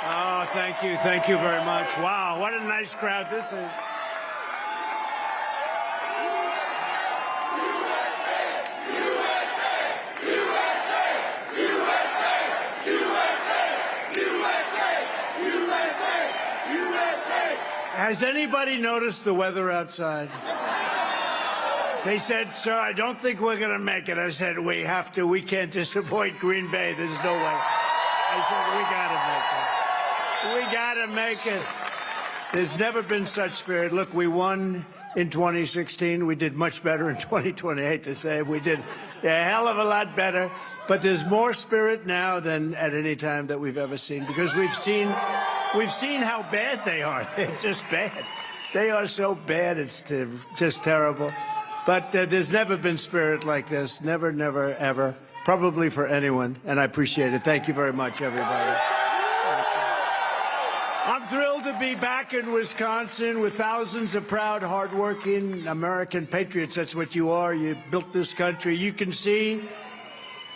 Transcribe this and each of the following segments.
Oh, thank you. Thank you very much. Wow, what a nice crowd this is. Has anybody noticed the weather outside? They said, sir, I don't think we're going to make it. I said, we have to. We can't disappoint Green Bay. There's no way. I said, we got to make it. We got to make it. There's never been such spirit. Look, we won in 2016. We did much better in 2020. I hate to say it. We did a hell of a lot better. But there's more spirit now than at any time that we've ever seen, because we've seen how bad they are. They're just bad. They are so bad. It's just terrible. But there's never been spirit like this. Never, never, ever. Probably for anyone. And I appreciate it. Thank you very much, everybody. I'm thrilled to be back in Wisconsin with thousands of proud, hardworking American patriots. That's what you are. You built this country. You can see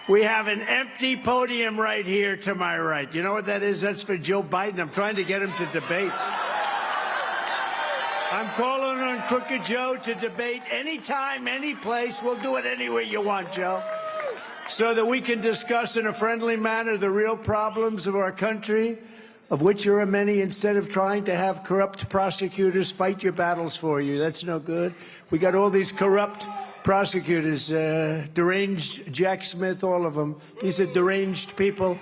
we have an empty podium right here to my right. You know what that is? That's for Joe Biden. I'm trying to get him to debate. I'm calling on Crooked Joe to debate anytime, any place. We'll do it anywhere you want, Joe, so that we can discuss in a friendly manner the real problems of our country, of which there are many, instead of trying to have corrupt prosecutors fight your battles for you. That's no good. We got all these corrupt prosecutors, deranged Jack Smith, all of them. These are deranged people.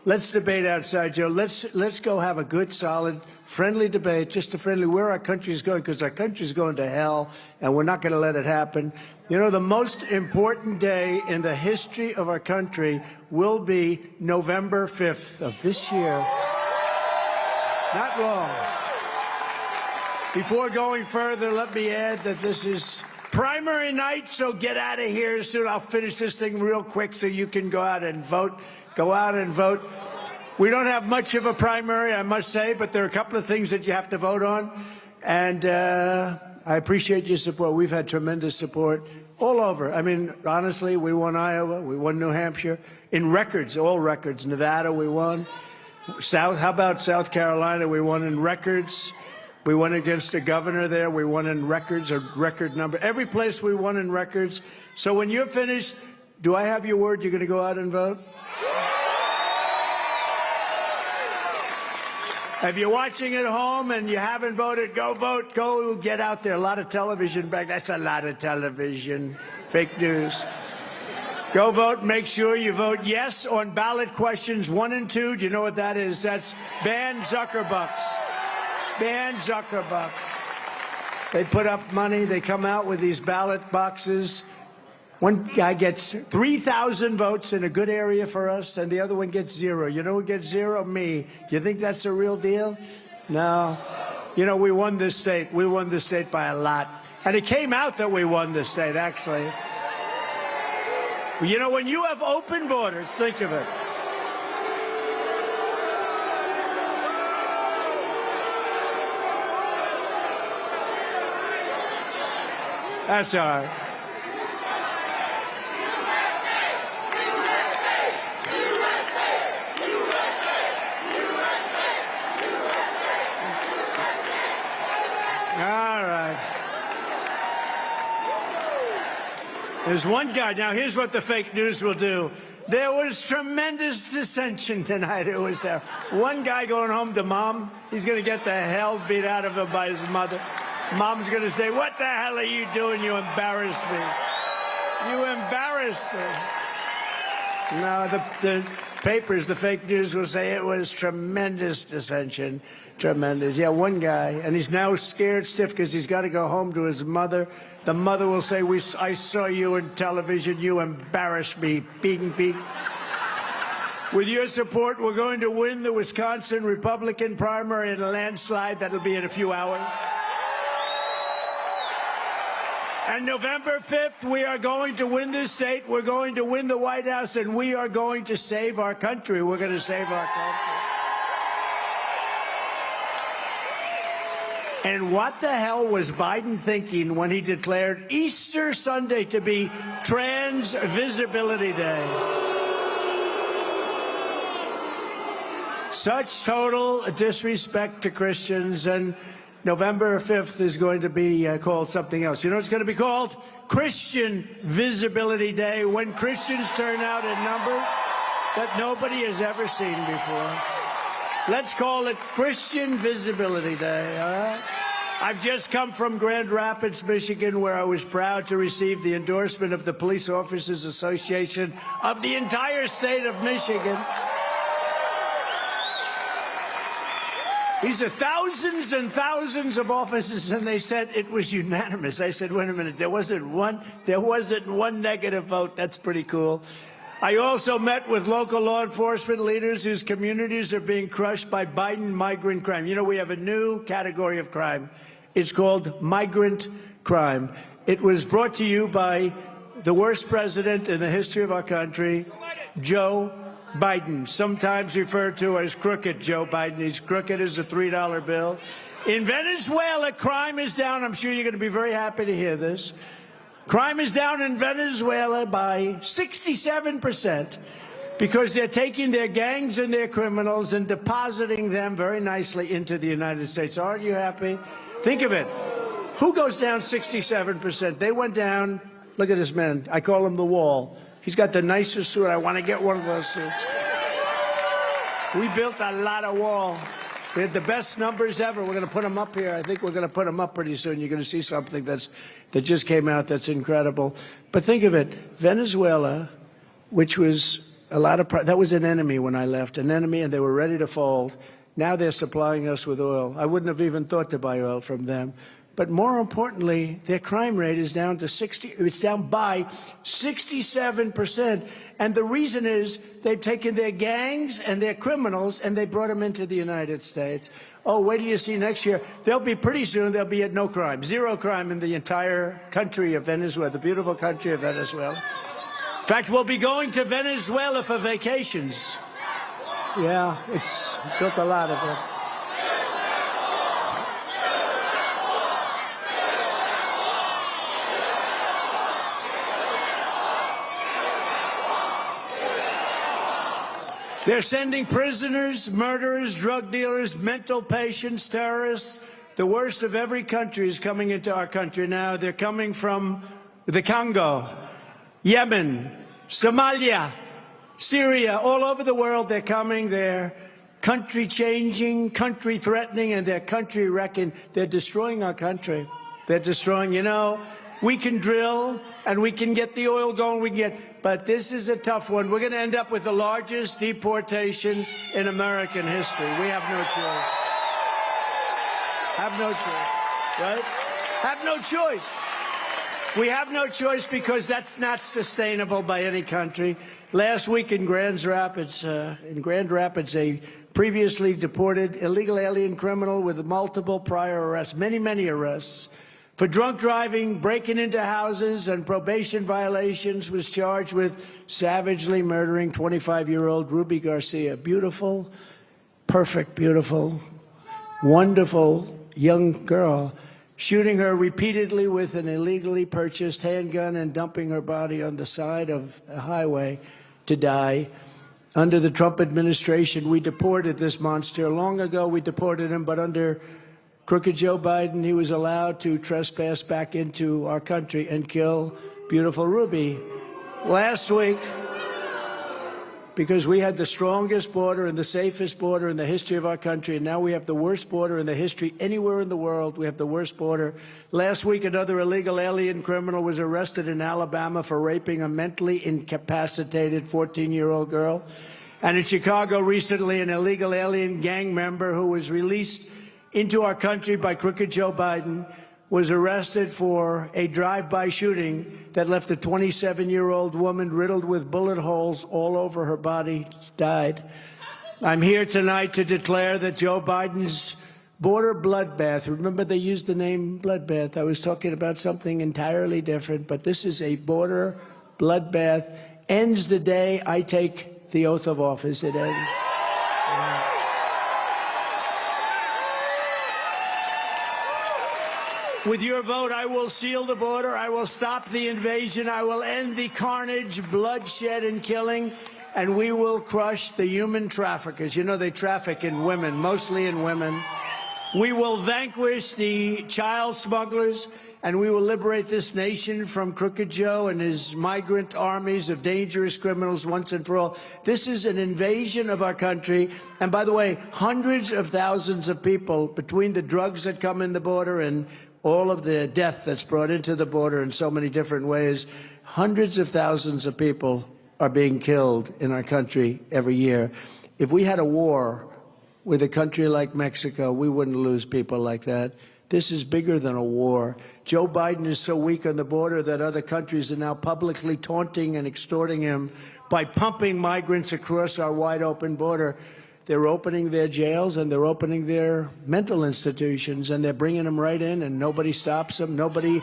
Let's debate outside, Joe. Let's go have a good, solid, friendly debate, just a friendly, where our country's going, because our country's going to hell, and we're not going to let it happen. You know, the most important day in the history of our country will be November 5th of this year. Not long. Before going further, let me add that this is primary night, so get out of here soon. I'll finish this thing real quick so you can go out and vote. Go out and vote. We don't have much of a primary, I must say, but there are a couple of things that you have to vote on. And I appreciate your support. We've had tremendous support all over. I mean, honestly, we won Iowa. We won New Hampshire. In records, all records. Nevada, we won. How about South Carolina? We won in records. We won against the governor there. We won in records, a record number. Every place we won in records. So when you're finished, do I have your word you're going to go out and vote? If you're watching at home and you haven't voted, go vote. Go get out there. A lot of television back. That's a lot of television. Fake news. Go vote. Make sure you vote yes on ballot questions 1 and 2. Do you know what that is? That's ban Zuckerbucks. Ban Zuckerbucks. They put up money. They come out with these ballot boxes. One guy gets 3,000 votes in a good area for us, and the other one gets 0. You know who gets 0? Me. Do you think that's a real deal? No. You know, we won this state. We won this state by a lot. And it came out that we won this state, actually. You know, when you have open borders, think of it. That's all right. All right. There's one guy. Now, here's what the fake news will do. There was tremendous dissension tonight. It was there. One guy going home to mom. He's going to get the hell beat out of him by his mother. Mom's going to say, what the hell are you doing? You embarrassed me. You embarrassed me. No, the papers, the fake news will say it was tremendous dissension. Tremendous. Yeah, one guy. And he's now scared stiff because he's got to go home to his mother. The mother will say, I saw you on television. You embarrassed me. Beep, beep. With your support, we're going to win the Wisconsin Republican primary in a landslide. That'll be in a few hours. And November 5th, we are going to win this state. We're going to win the White House, and we are going to save our country. We're going to save our country. And what the hell was Biden thinking when he declared Easter Sunday to be Trans Visibility Day? Such total disrespect to Christians, and November 5th is going to be called something else. You know, it's going to be called Christian Visibility Day, when Christians turn out in numbers that nobody has ever seen before. Let's call it Christian Visibility Day, all right? I've just come from Grand Rapids, Michigan, where I was proud to receive the endorsement of the Police Officers Association of the entire state of Michigan. These are thousands and thousands of officers, and they said it was unanimous. I said, wait a minute, there wasn't one negative vote. That's pretty cool. I also met with local law enforcement leaders whose communities are being crushed by Biden migrant crime. You know, we have a new category of crime. It's called migrant crime. It was brought to you by the worst president in the history of our country, Joe Biden, sometimes referred to as crooked Joe Biden. He's crooked as a $3 bill. In Venezuela, crime is down. I'm sure you're going to be very happy to hear this. Crime is down in Venezuela by 67% because they're taking their gangs and their criminals and depositing them very nicely into the United States. Aren't you happy? Think of it. Who goes down 67%? They went down. Look at this man. I call him the Wall. He's got the nicest suit. I want to get one of those suits. We built a lot of wall. We had the best numbers ever. We're going to put them up here. I think we're going to put them up pretty soon. You're going to see something that just came out that's incredible. But think of it. Venezuela, which was that was an enemy when I left, an enemy, and they were ready to fold. Now they're supplying us with oil. I wouldn't have even thought to buy oil from them. But more importantly, their crime rate is down to it's down by 67%. And the reason is they've taken their gangs and their criminals and they brought them into the United States. Oh, wait till you see next year. Pretty soon they'll be at no crime, zero crime in the entire country of Venezuela, the beautiful country of Venezuela. In fact, we'll be going to Venezuela for vacations. Yeah, it's built a lot of it. They're sending prisoners, murderers, drug dealers, mental patients, terrorists. The worst of every country is coming into our country now. They're coming from the Congo, Yemen, Somalia, Syria, all over the world. They're coming. They're country changing, country threatening, and they're country wrecking. They're destroying our country. They're destroying, you know, we can drill and we can get the oil going, but this is a tough one. We're going to end up with the largest deportation in American history. We have no choice. Have no choice, right? Have no choice. We have no choice because that's not sustainable by any country. Last week in Grand Rapids, a previously deported illegal alien criminal with multiple prior arrests, many arrests, for drunk driving, breaking into houses, and probation violations, was charged with savagely murdering 25-year-old Ruby Garcia. Beautiful, perfect, beautiful, wonderful young girl, shooting her repeatedly with an illegally purchased handgun and dumping her body on the side of a highway to die. Under the Trump administration, we deported this monster. Long ago, we deported him, but under crooked Joe Biden, he was allowed to trespass back into our country and kill beautiful Ruby. Last week, because we had the strongest border and the safest border in the history of our country, and now we have the worst border in the history anywhere in the world. We have the worst border. Last week, another illegal alien criminal was arrested in Alabama for raping a mentally incapacitated 14-year-old girl. And in Chicago recently, an illegal alien gang member who was released into our country by crooked Joe Biden was arrested for a drive-by shooting that left a 27-year-old woman riddled with bullet holes all over her body, died. I'm here tonight to declare that Joe Biden's border bloodbath, remember they used the name bloodbath, I was talking about something entirely different, but this is a border bloodbath, ends the day I take the oath of office. It ends. With your vote, I will seal the border. I will stop the invasion. I will end the carnage, bloodshed, and killing. and we will crush the human traffickers. You know, they traffic in women, mostly in women. We will vanquish the child smugglers, and we will liberate this nation from Crooked Joe and his migrant armies of dangerous criminals once and for all. This is an invasion of our country. And by the way, hundreds of thousands of people, between the drugs that come in the border and all of the death that's brought into the border in so many different ways, hundreds of thousands of people are being killed in our country every year. If we had a war with a country like Mexico, we wouldn't lose people like that. This is bigger than a war. Joe Biden is so weak on the border that other countries are now publicly taunting and extorting him by pumping migrants across our wide open border. They're opening their jails and they're opening their mental institutions, and they're bringing them right in, and nobody stops them. Nobody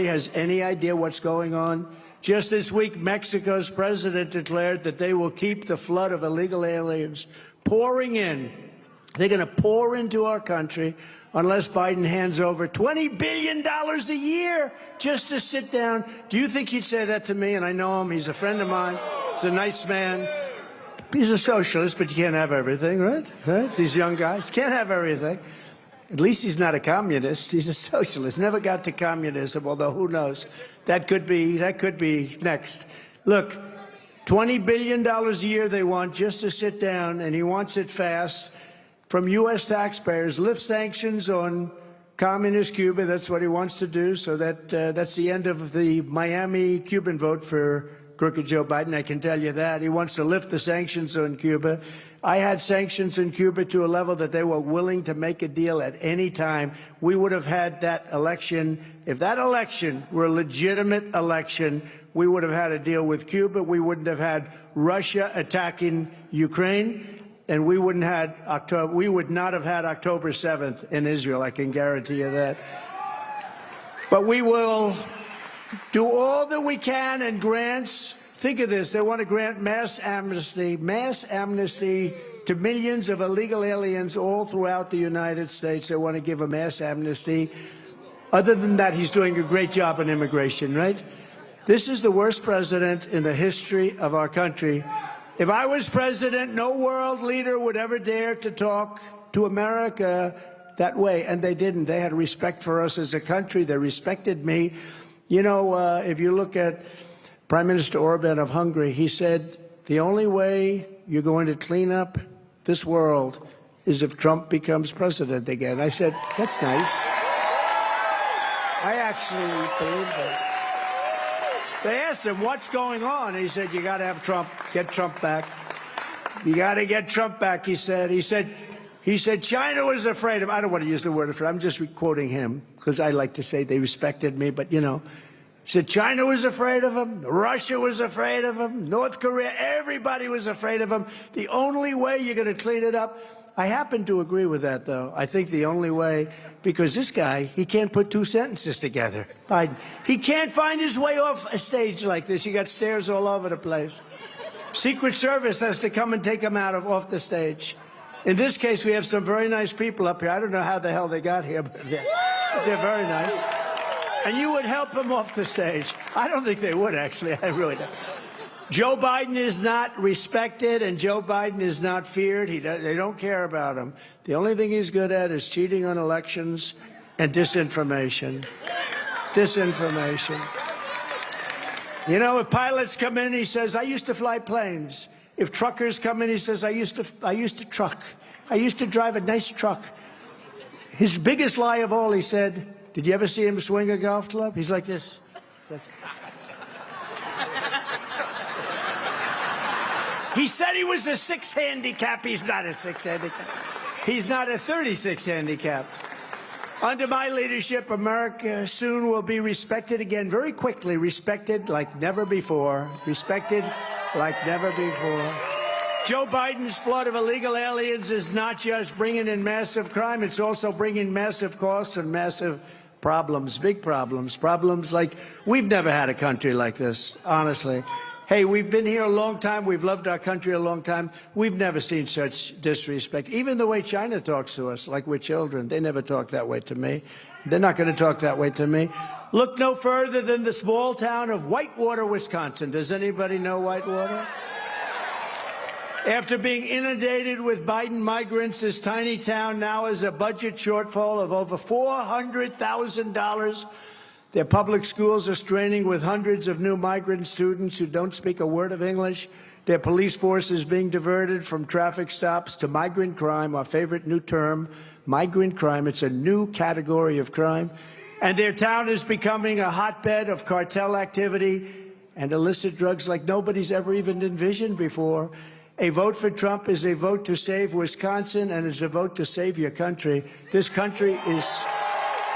has any idea what's going on. Just this week, Mexico's president declared that they will keep the flood of illegal aliens pouring in. They're going to pour into our country unless Biden hands over $20 billion a year just to sit down. Do you think he'd say that to me? And I know him. He's a friend of mine. He's a nice man. He's a socialist, but you can't have everything, right? These young guys can't have everything. At least he's not a communist. He's a socialist. Never got to communism, although who knows? That could be next. Look, $20 billion a year they want just to sit down, and he wants it fast. From U.S. taxpayers, lift sanctions on communist Cuba. That's what he wants to do. So that's the end of the Miami Cuban vote for Crooked Joe Biden. I can tell you that. He wants to lift the sanctions on Cuba. I had sanctions in Cuba to a level that they were willing to make a deal at any time. We would have had that election. If that election were a legitimate election, we would have had a deal with Cuba. We wouldn't have had Russia attacking Ukraine. And we would not have had October 7th in Israel, I can guarantee you that. But we will do all that we can and grants. Think of this, they want to grant mass amnesty to millions of illegal aliens all throughout the United States. They want to give a mass amnesty. Other than that, he's doing a great job on immigration, right? This is the worst president in the history of our country. If I was president, no world leader would ever dare to talk to America that way. And they didn't. They had respect for us as a country. They respected me. You know, if you look at Prime Minister Orban of Hungary, he said, the only way you're going to clean up this world is if Trump becomes president again. I said, that's nice. I actually believe that. They asked him, what's going on? He said, you got to have Trump, get Trump back. You got to get Trump back, he said. He said, China was afraid of, I don't want to use the word afraid, I'm just quoting him, because I like to say they respected me, but you know. He said, China was afraid of him, Russia was afraid of him, North Korea, everybody was afraid of him. The only way you're going to clean it up, I happen to agree with that, though. I think the only way, because this guy, he can't put two sentences together. Biden. He can't find his way off a stage like this. You got stairs all over the place. Secret Service has to come and take him off the stage. In this case, we have some very nice people up here. I don't know how the hell they got here, but they're very nice. And you would help him off the stage. I don't think they would, actually. I really don't. Joe Biden is not respected, and Joe Biden is not feared. They don't care about him. The only thing he's good at is cheating on elections and disinformation. Disinformation. You know, if pilots come in, he says, I used to fly planes. If truckers come in, he says, I used to truck. I used to drive a nice truck. His biggest lie of all, he said, did you ever see him swing a golf club? He's like this. He said he was a 6 handicap. He's not a 6 handicap. He's not a 36 handicap. Under my leadership, America soon will be respected again, very quickly, respected like never before. Respected like never before. Joe Biden's flood of illegal aliens is not just bringing in massive crime, it's also bringing massive costs and massive problems, big problems. Problems like we've never had a country like this, honestly. Hey, we've been here a long time. We've loved our country a long time. We've never seen such disrespect. Even the way China talks to us, like we're children. They never talk that way to me. They're not going to talk that way to me. Look no further than the small town of Whitewater, Wisconsin. Does anybody know Whitewater? After being inundated with Biden migrants, this tiny town now has a budget shortfall of over $400,000. Their public schools are straining with hundreds of new migrant students who don't speak a word of English. Their police force is being diverted from traffic stops to migrant crime, our favorite new term, migrant crime. It's a new category of crime. And their town is becoming a hotbed of cartel activity and illicit drugs like nobody's ever even envisioned before. A vote for Trump is a vote to save Wisconsin, and it's a vote to save your country. This country is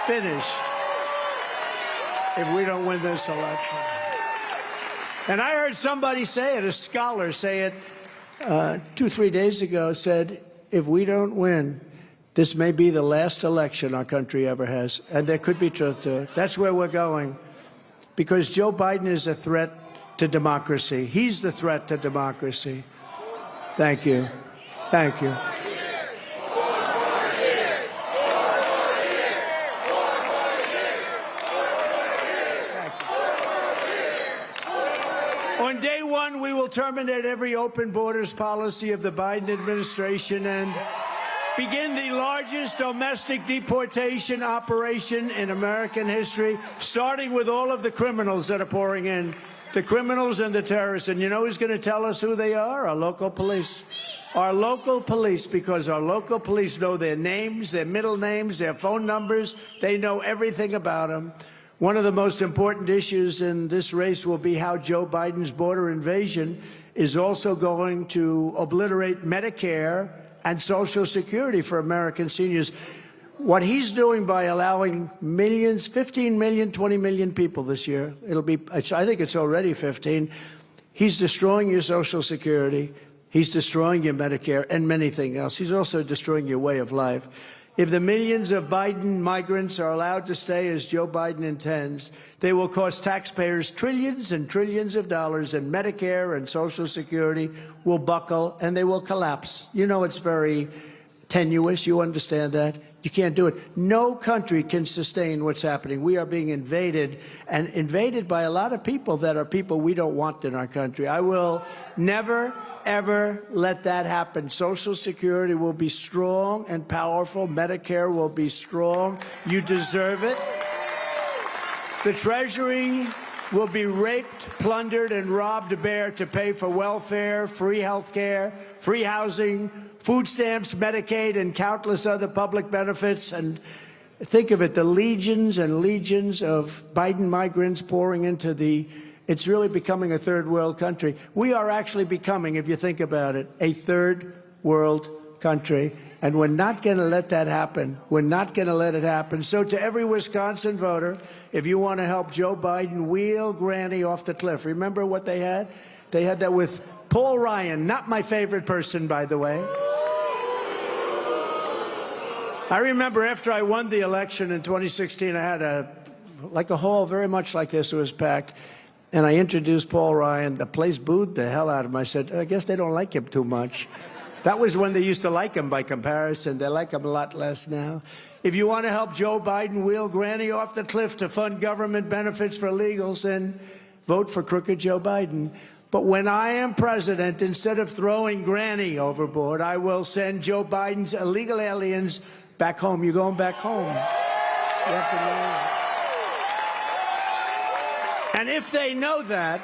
finished if we don't win this election. And I heard somebody say it, a scholar say it 2-3 days ago, said, if we don't win, this may be the last election our country ever has. And there could be truth to it. That's where we're going. Because Joe Biden is a threat to democracy. He's the threat to democracy. Thank you. Thank you. On day one, we will terminate every open borders policy of the Biden administration and begin the largest domestic deportation operation in American history, starting with all of the criminals that are pouring in. The criminals and the terrorists. And you know who's going to tell us who they are? Our local police. Our local police, because our local police know their names, their middle names, their phone numbers. They know everything about them. One of the most important issues in this race will be how Joe Biden's border invasion is also going to obliterate Medicare and Social Security for American seniors. What he's doing by allowing millions, 15 million, 20 million people this year, I think it's already 15, he's destroying your Social Security, he's destroying your Medicare, and many things else. He's also destroying your way of life. If the millions of Biden migrants are allowed to stay as Joe Biden intends, they will cost taxpayers trillions and trillions of dollars, and Medicare and Social Security will buckle and they will collapse. You know it's very tenuous. You understand that? You can't do it. No country can sustain what's happening. We are being invaded, and invaded by a lot of people that are people we don't want in our country. I will never, ever let that happen. Social Security will be strong and powerful. Medicare will be strong. You deserve it. The Treasury will be raped, plundered, and robbed bare to pay for welfare, free health care, free housing, food stamps, Medicaid, and countless other public benefits. And think of it, the legions and legions of Biden migrants pouring into it's really becoming a third world country. We are actually becoming, if you think about it, a third world country. And we're not going to let that happen. We're not going to let it happen. So to every Wisconsin voter, if you want to help Joe Biden wheel Granny off the cliff, remember what they had? They had that with Paul Ryan, not my favorite person, by the way. I remember after I won the election in 2016, I had a hall very much like this. It was packed. And I introduced Paul Ryan. The place booed the hell out of him. I said, I guess they don't like him too much. That was when they used to like him by comparison. They like him a lot less now. If you want to help Joe Biden wheel Granny off the cliff to fund government benefits for illegals, then vote for crooked Joe Biden. But when I am president, instead of throwing Granny overboard, I will send Joe Biden's illegal aliens back home. You're going back home. You have to know. And if they know that,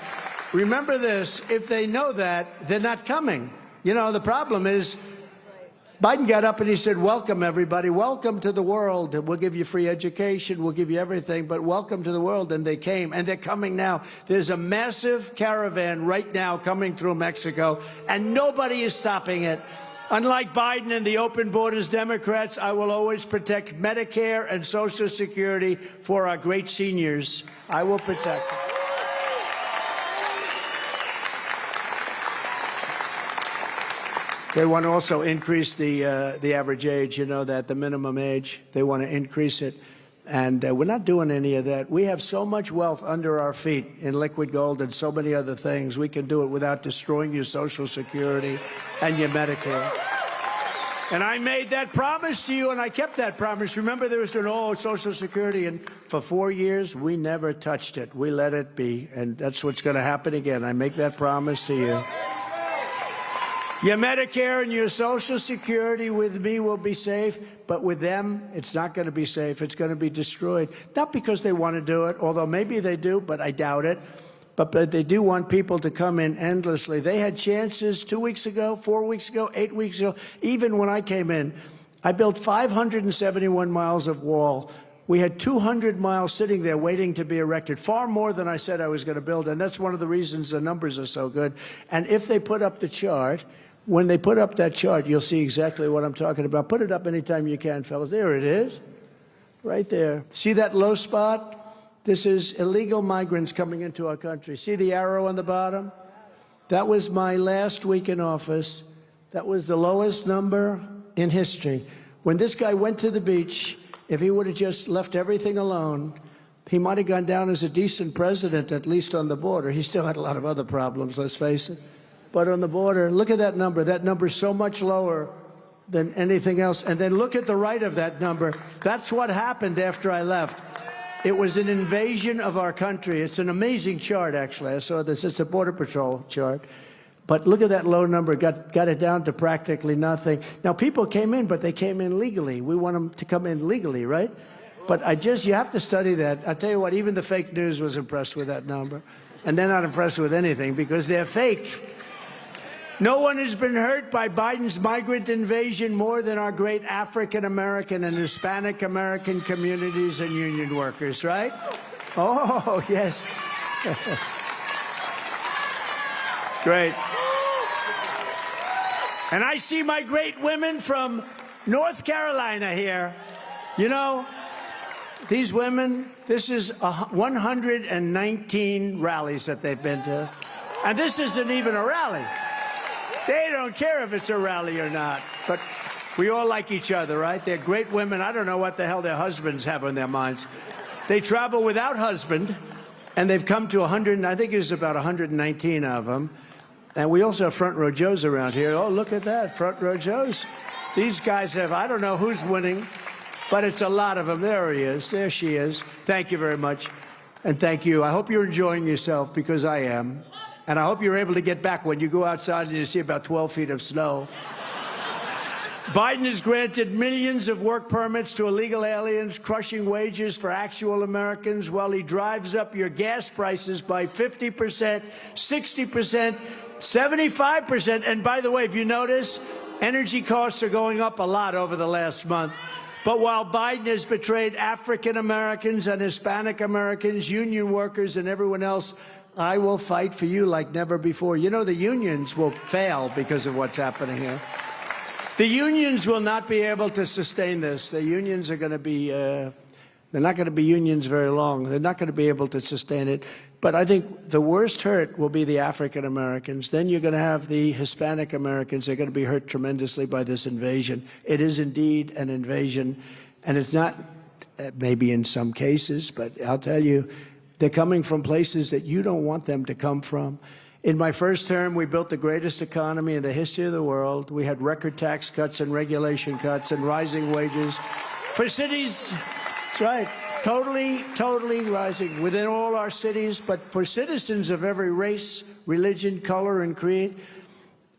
remember this, if they know that, they're not coming. You know, the problem is Biden got up and he said, welcome, everybody. Welcome to the world. We'll give you free education. We'll give you everything. But welcome to the world. And they came, and they're coming now. There's a massive caravan right now coming through Mexico, and nobody is stopping it. Unlike Biden and the open borders Democrats, I will always protect Medicare and Social Security for our great seniors. I will protect them. They want to also increase the average age, you know that, the minimum age. They want to increase it. And we're not doing any of that. We have so much wealth under our feet in liquid gold and so many other things. We can do it without destroying your Social Security and your Medicare. And I made that promise to you, and I kept that promise. Remember, there was an Social Security, and for 4 years, we never touched it. We let it be, and that's what's going to happen again. I make that promise to you. Your Medicare and your Social Security with me will be safe, but with them, it's not going to be safe. It's going to be destroyed. Not because they want to do it, although maybe they do, but I doubt it. But they do want people to come in endlessly. They had chances 2 weeks ago, 4 weeks ago, 8 weeks ago. Even when I came in, I built 571 miles of wall. We had 200 miles sitting there waiting to be erected, far more than I said I was going to build. And that's one of the reasons the numbers are so good. And if they put up the chart, when they put up that chart, you'll see exactly what I'm talking about. Put it up anytime you can, fellas. There it is, right there. See that low spot? This is illegal migrants coming into our country. See the arrow on the bottom? That was my last week in office. That was the lowest number in history. When this guy went to the beach, if he would have just left everything alone, he might have gone down as a decent president, at least on the border. He still had a lot of other problems, let's face it. But on the border, look at that number. That number is so much lower than anything else. And then look at the right of that number. That's what happened after I left. It was an invasion of our country. It's an amazing chart, actually. I saw this. It's a Border Patrol chart. But look at that low number. Got it down to practically nothing. Now, people came in, but they came in legally. We want them to come in legally, right? But you have to study that. I'll tell you what, even the fake news was impressed with that number. And they're not impressed with anything because they're fake. No one has been hurt by Biden's migrant invasion more than our great African-American and Hispanic-American communities and union workers, right? Oh, yes. Great. And I see my great women from North Carolina here. You know, these women, this is 119 rallies that they've been to. And this isn't even a rally. They don't care if it's a rally or not. But we all like each other, right? They're great women. I don't know what the hell their husbands have on their minds. They travel without husband, and they've come to 100, I think it's about 119 of them. And we also have front row Joes around here. Oh, look at that, front row Joes. These guys have, I don't know who's winning, but it's a lot of them. There he is. There she is. Thank you very much. And thank you. I hope you're enjoying yourself, because I am. And I hope you're able to get back when you go outside and you see about 12 feet of snow. Biden has granted millions of work permits to illegal aliens, crushing wages for actual Americans while he drives up your gas prices by 50%, 60%, 75%. And by the way, if you notice, energy costs are going up a lot over the last month. But while Biden has betrayed African Americans and Hispanic Americans, union workers, and everyone else, I will fight for you like never before. You know, the unions will fail because of what's happening here. The unions will not be able to sustain this. The unions are going to be, they're not going to be unions very long. They're not going to be able to sustain it. But I think the worst hurt will be the African Americans. Then you're going to have the Hispanic Americans. They're going to be hurt tremendously by this invasion. It is indeed an invasion. And it's not, maybe in some cases, but I'll tell you, they're coming from places that you don't want them to come from. In my first term, we built the greatest economy in the history of the world. We had record tax cuts and regulation cuts and rising wages for cities. That's right. Totally rising within all our cities, but for citizens of every race, religion, color, and creed.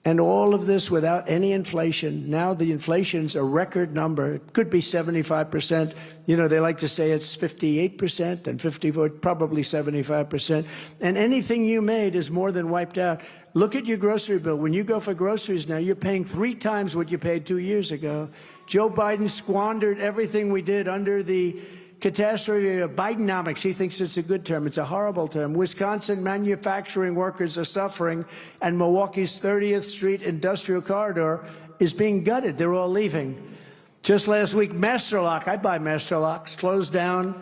And all of this without any inflation. Now the inflation's a record number. It could be 75%. You know, they like to say it's 58% and 54%, probably 75%. And anything you made is more than wiped out. Look at your grocery bill. When you go for groceries now, you're paying 3 times what you paid 2 years ago. Joe Biden squandered everything we did under the catastrophe of Bidenomics. He thinks it's a good term. It's a horrible term. Wisconsin manufacturing workers are suffering, and Milwaukee's 30th Street industrial corridor is being gutted. They're all leaving. Just last week, Master Lock, I buy Master Locks, closed down.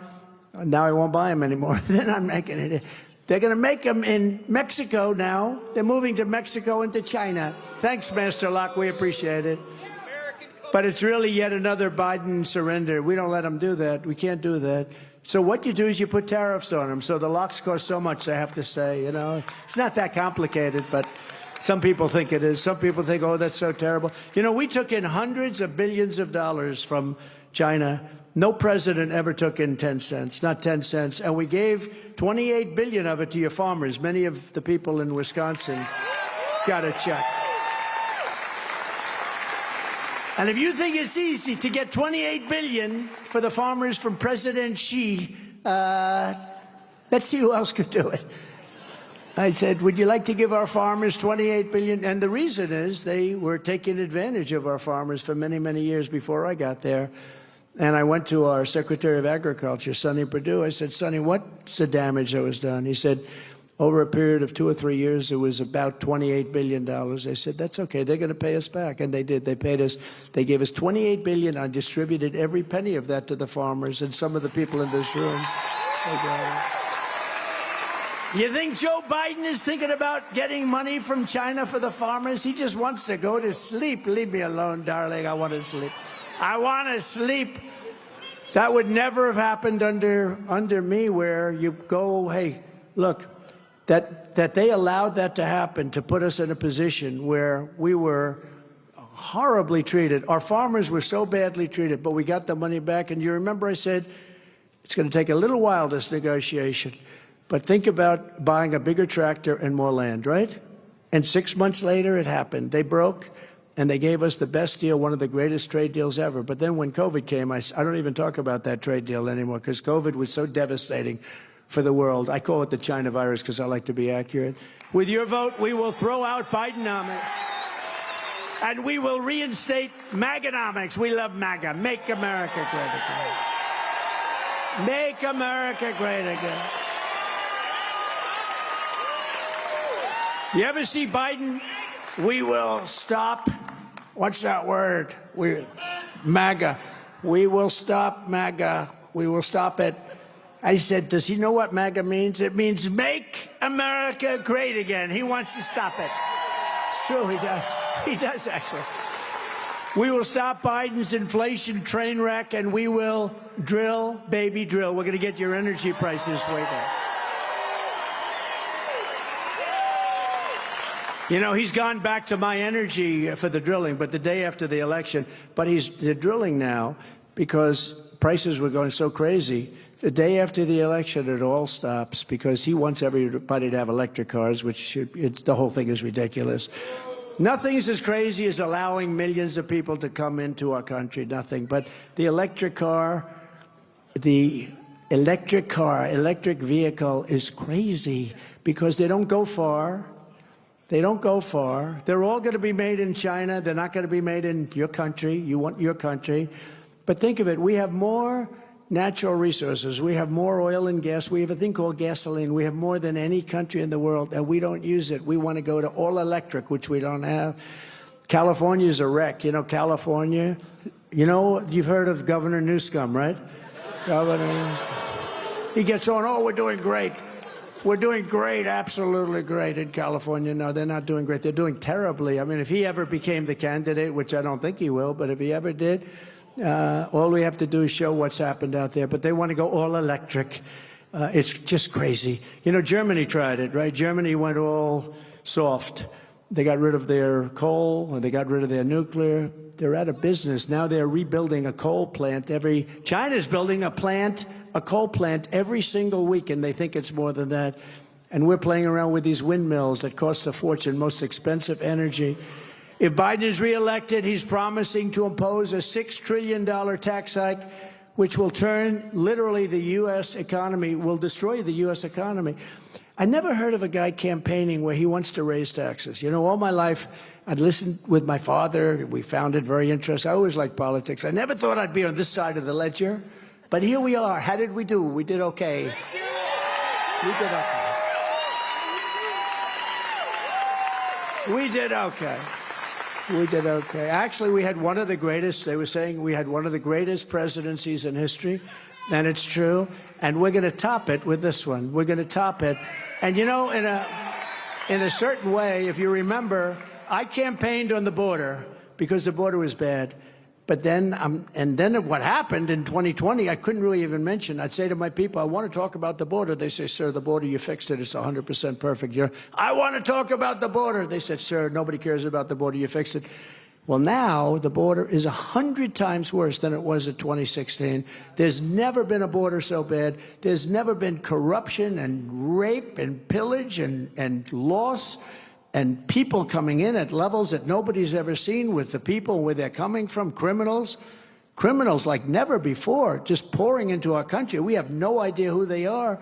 Now I won't buy them anymore. Then I'm making it. They're going to make them in Mexico now. They're moving to Mexico and to China. Thanks, Master Lock. We appreciate it. But it's really yet another Biden surrender. We don't let them do that. We can't do that. So what you do is you put tariffs on them. So the locks cost so much they have to stay, you know. It's not that complicated, but some people think it is. Some people think, oh, that's so terrible. You know, we took in hundreds of billions of dollars from China. No president ever took in 10 cents, not 10 cents. And we gave 28 billion of it to your farmers. Many of the people in Wisconsin got a check. And if you think it's easy to get $28 billion for the farmers from President Xi, let's see who else could do it. I said, would you like to give our farmers $28 billion? And the reason is they were taking advantage of our farmers for many, many years before I got there. And I went to our Secretary of Agriculture, Sonny Perdue. I said, Sonny, what's the damage that was done? He said, over a period of 2 or 3 years, it was about $28 billion. I said, that's okay. They're going to pay us back. And they did. They paid us. They gave us $28 billion. I distributed every penny of that to the farmers and some of the people in this room. They got it. You think Joe Biden is thinking about getting money from China for the farmers? He just wants to go to sleep. Leave me alone, darling. I want to sleep. I want to sleep. That would never have happened under me, where you go, hey, look, that they allowed that to happen to put us in a position where we were horribly treated. Our farmers were so badly treated, but we got the money back. And you remember I said, it's going to take a little while, this negotiation, but think about buying a bigger tractor and more land, right? And 6 months later, it happened. They broke, and they gave us the best deal, one of the greatest trade deals ever. But then when COVID came, I don't even talk about that trade deal anymore, because COVID was so devastating for the world. I call it the China virus because I like to be accurate. With your vote, we will throw out Bidenomics, and we will reinstate MAGAnomics. We love MAGA. Make America great again. Make America great again. You ever see Biden? We will stop. What's that word? MAGA. We will stop MAGA. We will stop it. I said, does he know what MAGA means? It means make America great again. He wants to stop it. It's true, he does. He does, actually. We will stop Biden's inflation train wreck, and we will drill, baby, drill. We're going to get your energy prices way down. You know, he's gone back to my energy for the drilling, but the day after the election. But they're drilling now because prices were going so crazy. The day after the election, it all stops because he wants everybody to have electric cars, which the whole thing is ridiculous. Nothing's as crazy as allowing millions of people to come into our country, nothing. But the electric vehicle is crazy because they don't go far. They don't go far. They're all going to be made in China. They're not going to be made in your country. You want your country. But think of it. We have more natural resources. We have more oil and gas. We have a thing called gasoline. We have more than any country in the world, and we don't use it. We want to go to all electric, which we don't have. California's a wreck. You know, California, you know, you've heard of Governor Newsom, right? Governor Newsom. He gets on, oh, we're doing great. We're doing great, absolutely great in California. No, they're not doing great. They're doing terribly. I mean, if he ever became the candidate, which I don't think he will, but if he ever did, all we have to do is show what's happened out there. But they want to go all electric. It's just crazy. You know, Germany tried it, right? Germany went all soft. They got rid of their coal, and they got rid of their nuclear. They're out of business. Now they're rebuilding a coal plant China's building a coal plant every single week, and they think it's more than that. And we're playing around with these windmills that cost a fortune, most expensive energy. If Biden is reelected, he's promising to impose a $6 trillion tax hike, which will turn literally the U.S. economy, will destroy the U.S. economy. I never heard of a guy campaigning where he wants to raise taxes. You know, all my life, I'd listened with my father. We found it very interesting. I always liked politics. I never thought I'd be on this side of the ledger. But here we are. How did we do? We did okay. We did okay. We did okay. We did okay. Actually, we had one of the greatest, they were saying we had one of the greatest presidencies in history, and it's true. And we're going to top it with this one. We're going to top it. And, you know, in a certain way, if you remember, I campaigned on the border because the border was bad. But then, what happened in 2020, I couldn't really even mention. I'd say to my people, I want to talk about the border. They say, sir, the border, you fixed it. It's 100% perfect. I want to talk about the border. They said, sir, nobody cares about the border. You fixed it. Well, now the border is 100 times worse than it was in 2016. There's never been a border so bad. There's never been corruption and rape and pillage and loss. and people coming in at levels that nobody's ever seen with the people where they're coming from, criminals like never before, just pouring into our country. We have no idea who they are.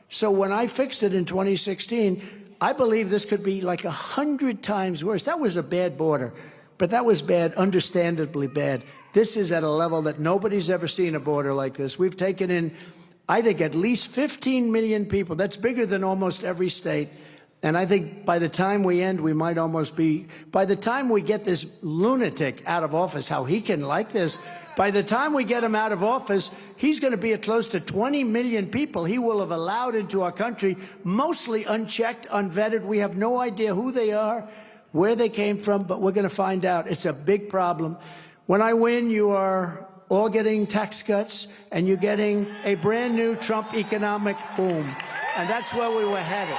So when I fixed it in 2016, I believe this could be like 100 times worse. That was a bad border, but that was bad, understandably bad. This is at a level that nobody's ever seen a border like this. We've taken in, I think, at least 15 million people. That's bigger than almost every state. And I think by the time we end, we might almost be, by the time we get this lunatic out of office, how he can like this, by the time we get him out of office, he's going to be at close to 20 million people he will have allowed into our country, mostly unchecked, unvetted. We have no idea who they are, where they came from, but we're going to find out. It's a big problem. When I win, you are all getting tax cuts, and you're getting a brand new Trump economic boom. And that's where we were headed.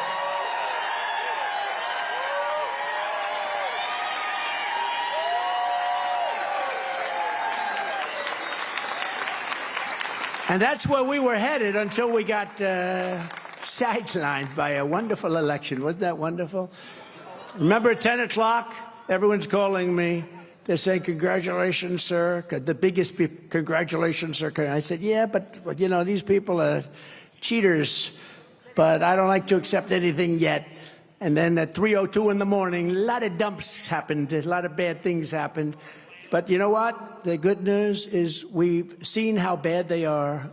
And that's where we were headed until we got sidelined by a wonderful election. Wasn't that wonderful? Remember at 10 o'clock, everyone's calling me. They're saying, congratulations, sir. The biggest congratulations, sir. I said, yeah, but you know, these people are cheaters, but I don't like to accept anything yet. And then at 3:02 in the morning, a lot of dumps happened. A lot of bad things happened. But you know what? The good news is we've seen how bad they are.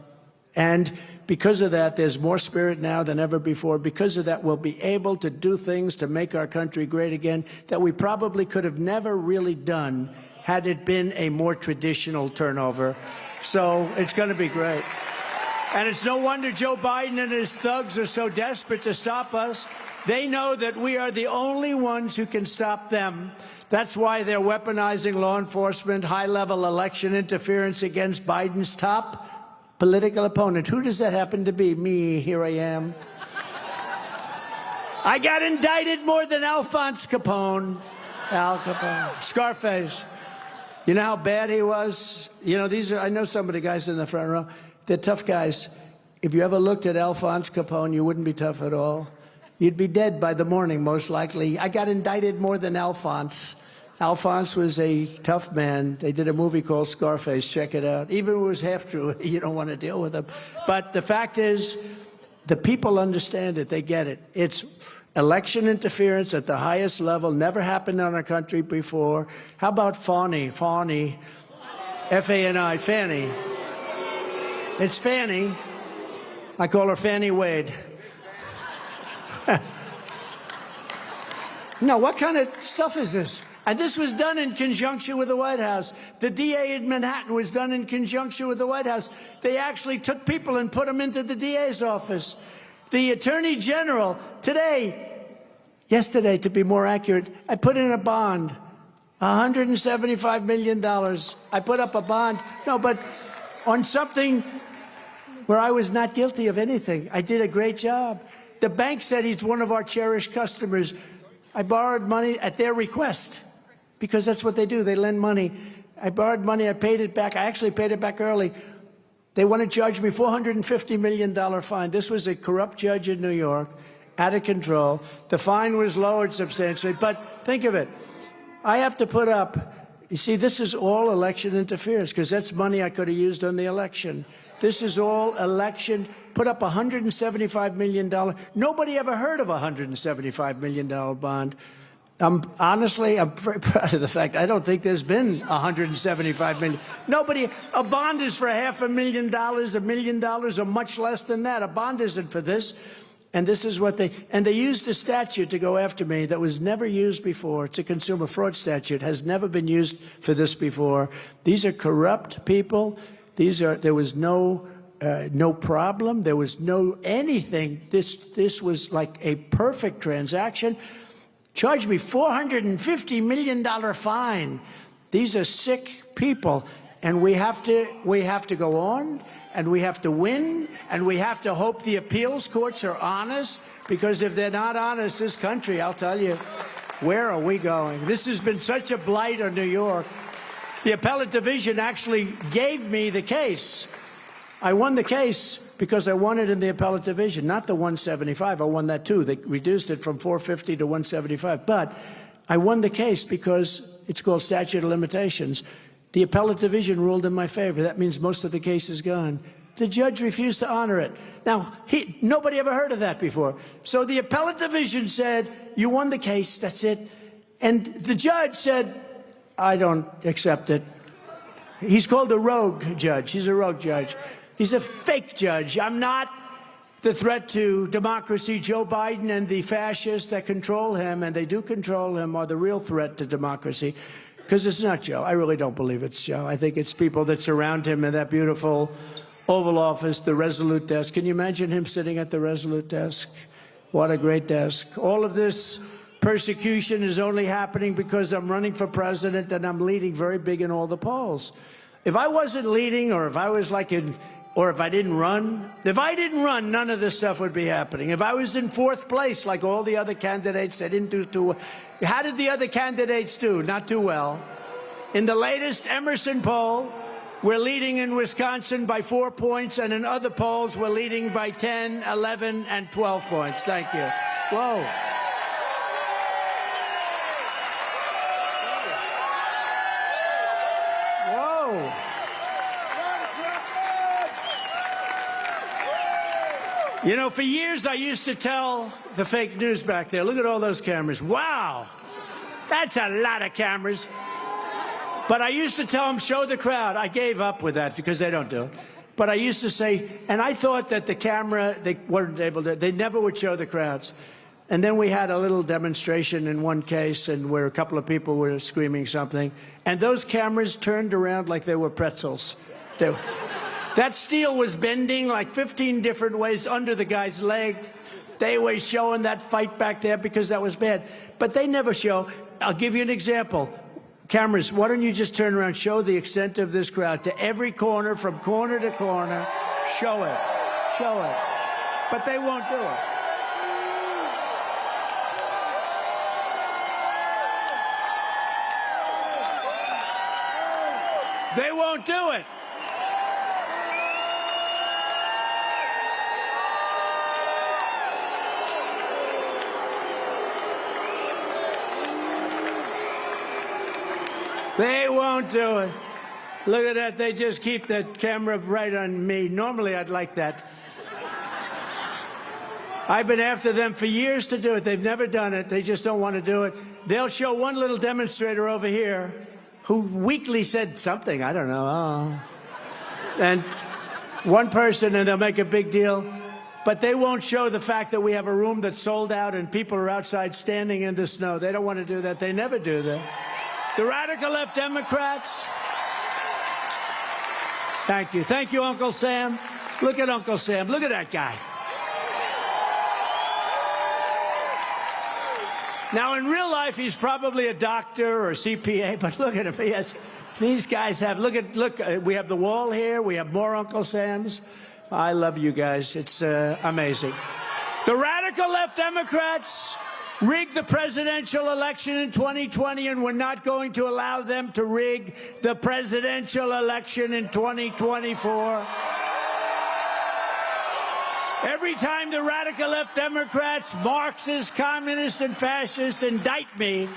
And because of that, there's more spirit now than ever before. Because of that, we'll be able to do things to make our country great again that we probably could have never really done had it been a more traditional turnover. So it's going to be great. And it's no wonder Joe Biden and his thugs are so desperate to stop us. They know that we are the only ones who can stop them. That's why they're weaponizing law enforcement, high-level election interference against Biden's top political opponent. Who does that happen to be? Me, here I am. I got indicted more than Alphonse Capone. Al Capone. Scarface. You know how bad he was? You know, these are, I know some of the guys in the front row. They're tough guys. If you ever looked at Alphonse Capone, you wouldn't be tough at all. You'd be dead by the morning, most likely. I got indicted more than Alphonse. Alphonse was a tough man. They did a movie called Scarface. Check it out. Even if it was half true, you don't want to deal with him. But the fact is, the people understand it. They get it. It's election interference at the highest level. Never happened in our country before. How about Fani? Fani. F-A-N-I. Fanny. It's Fanny. I call her Fanny Wade. No, what kind of stuff is this? And this was done in conjunction with the White House. The DA in Manhattan was done in conjunction with the White House. They actually took people and put them into the DA's office. The Attorney General, yesterday to be more accurate, I put in a bond, $175 million. I put up a bond, no, but on something where I was not guilty of anything. I did a great job. The bank said he's one of our cherished customers. I borrowed money at their request, because that's what they do. They lend money. I borrowed money. I paid it back. I actually paid it back early. They want to charge me $450 million fine. This was a corrupt judge in New York, out of control. The fine was lowered substantially. But think of it. I have to put up, you see, this is all election interference, because that's money I could have used on the election. This is all election. Put up $175 million. Nobody ever heard of a $175 million bond. Honestly, I'm very proud of the fact I don't think there's been $175 million. Nobody, a bond is for $500,000, $1 million, or much less than that. A bond isn't for this. And this is what they used a statute to go after me that was never used before. It's a consumer fraud statute, has never been used for this before. These are corrupt people. There was no problem. There was no anything. This was like a perfect transaction. Charged me $450 million fine. These are sick people, and we have to go on, and we have to win, and we have to hope the appeals courts are honest, because if they're not honest, this country, I'll tell you, where are we going? This has been such a blight on New York. The appellate division actually gave me the case. I won the case. because I won it in the appellate division, not the 175. I won that too. They reduced it from 450 to 175. But I won the case because it's called statute of limitations. The appellate division ruled in my favor. That means most of the case is gone. The judge refused to honor it. Now, nobody ever heard of that before. So the appellate division said, you won the case, that's it. And the judge said, I don't accept it. He's called a rogue judge. He's a rogue judge. He's a fake judge. I'm not the threat to democracy. Joe Biden and the fascists that control him, and they do control him, are the real threat to democracy. Because it's not Joe. I really don't believe it's Joe. I think it's people that surround him in that beautiful Oval Office, the Resolute desk. Can you imagine him sitting at the Resolute desk? What a great desk. All of this persecution is only happening because I'm running for president and I'm leading very big in all the polls. If I wasn't leading, or if I was or if I didn't run, none of this stuff would be happening. If I was in fourth place, like all the other candidates, they didn't do too well. How did the other candidates do? Not too well. In the latest Emerson poll, we're leading in Wisconsin by 4 points, and in other polls, we're leading by 10, 11, and 12 points. Thank you. Whoa. Whoa. You know, for years I used to tell the fake news back there, look at all those cameras. Wow, that's a lot of cameras. But I used to tell them, show the crowd. I gave up with that because they don't do it. But I used to say, and I thought that the camera, they weren't able to, they never would show the crowds. And then we had a little demonstration in one case, and where a couple of people were screaming something, and those cameras turned around like they were pretzels. That steel was bending like 15 different ways under the guy's leg. They were showing that fight back there because that was bad. But they never show. I'll give you an example. Cameras, why don't you just turn around, show the extent of this crowd to every corner, from corner to corner. Show it. Show it. But they won't do it. They won't do it. They won't do it. Look at that. They just keep the camera right on me. Normally, I'd like that. I've been after them for years to do it. They've never done it. They just don't want to do it. They'll show one little demonstrator over here who weakly said something. I don't know. Oh. And one person, and they'll make a big deal. But they won't show the fact that we have a room that's sold out and people are outside standing in the snow. They don't want to do that. They never do that. The radical left Democrats. Thank you. Thank you, Uncle Sam. Look at Uncle Sam. Look at that guy. Now, in real life, he's probably a doctor or a CPA, but look at him. He has, these guys have, look, we have the wall here. We have more Uncle Sams. I love you guys. It's amazing. The radical left Democrats rigged the presidential election in 2020, and we're not going to allow them to rig the presidential election in 2024. Every time the radical left Democrats, Marxists, communists, and fascists indict me,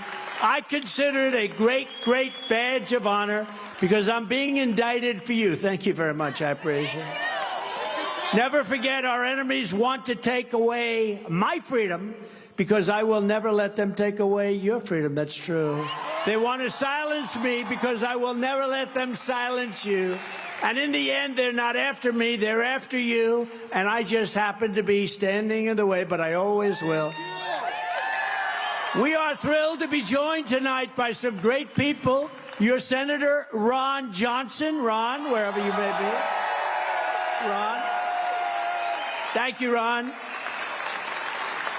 I consider it a great, great badge of honor because I'm being indicted for you. Thank you very much. I appreciate it. Never forget, our enemies want to take away my freedom, because I will never let them take away your freedom. That's true. They want to silence me because I will never let them silence you. And in the end, they're not after me, they're after you. And I just happen to be standing in the way, but I always will. We are thrilled to be joined tonight by some great people. Your Senator Ron Johnson. Ron, wherever you may be. Ron. Thank you, Ron.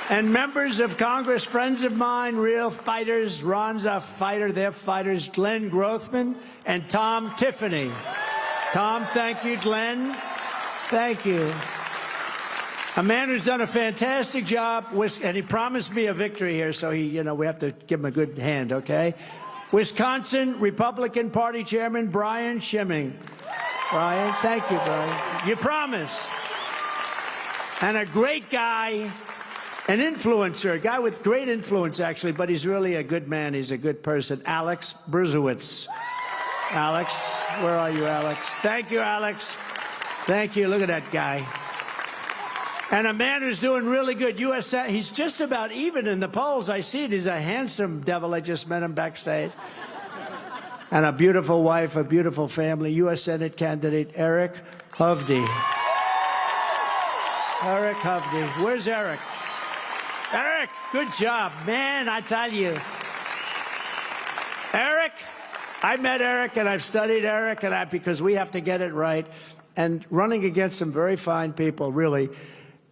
And members of Congress, friends of mine, real fighters. Ron's a fighter, they're fighters. Glenn Grothman and Tom Tiffany. Tom, thank you. Glenn, thank you. A man who's done a fantastic job, and he promised me a victory here, so we have to give him a good hand, okay? Wisconsin Republican Party Chairman Brian Schimming. Brian, thank you, Brian. You promised. and a great guy, an influencer, a guy with great influence, actually, but he's really a good man. He's a good person. Alex Brzezowicz. Alex, where are you, Alex? Thank you, Alex. Thank you. Look at that guy. And a man who's doing really good. He's just about even in the polls. I see it. He's a handsome devil. I just met him backstage. And a beautiful wife, a beautiful family. U.S. Senate candidate Eric Hovde. Eric Hovde. Where's Eric? Eric, good job. Man, I tell you. Eric, I met Eric and I've studied Eric because we have to get it right. And running against some very fine people, really.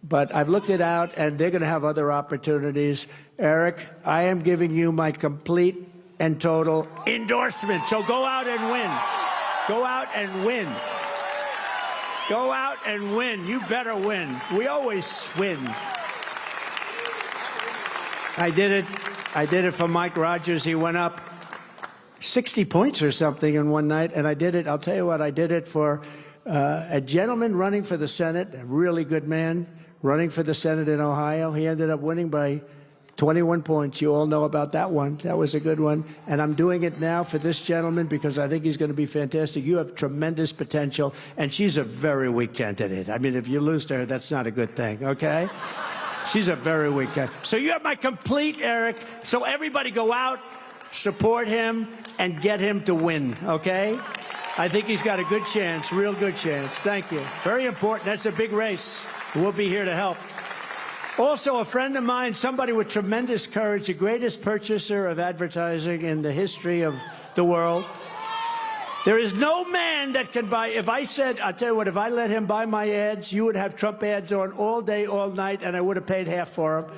But I've looked it out, and they're going to have other opportunities. Eric, I am giving you my complete and total endorsement. So go out and win. Go out and win. Go out and win. You better win. We always win. I did it. I did it for Mike Rogers. He went up 60 points or something in one night, and I did it. I'll tell you what, I did it for a gentleman running for the Senate, a really good man, running for the Senate in Ohio. He ended up winning by 21 points. You all know about that one. That was a good one. And I'm doing it now for this gentleman because I think he's going to be fantastic. You have tremendous potential, and she's a very weak candidate. I mean, if you lose to her, that's not a good thing, okay? She's a very weak candidate. So you have my complete, Eric. So everybody go out, support him, and get him to win, okay? I think he's got a good chance, real good chance. Thank you. Very important. That's a big race. We'll be here to help. Also, a friend of mine, somebody with tremendous courage, the greatest purchaser of advertising in the history of the world. There is no man that can buy. If I said, I'll tell you what, if I let him buy my ads, you would have Trump ads on all day, all night, and I would have paid half for them.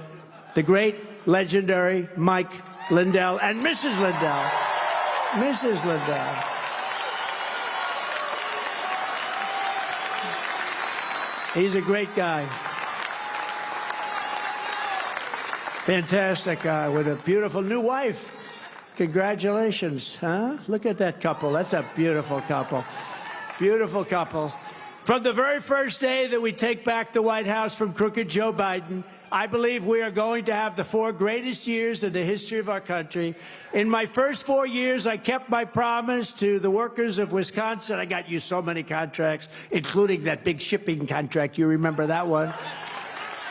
The great, legendary Mike Lindell and Mrs. Lindell. Mrs. Lindell. He's a great guy. Fantastic guy with a beautiful new wife. Congratulations, huh? Look at that couple. That's a beautiful couple. Beautiful couple. From the very first day that we take back the White House from crooked Joe Biden, I believe we are going to have the 4 greatest years in the history of our country. In my first 4 years, I kept my promise to the workers of Wisconsin. I got you so many contracts, including that big shipping contract. You remember that one?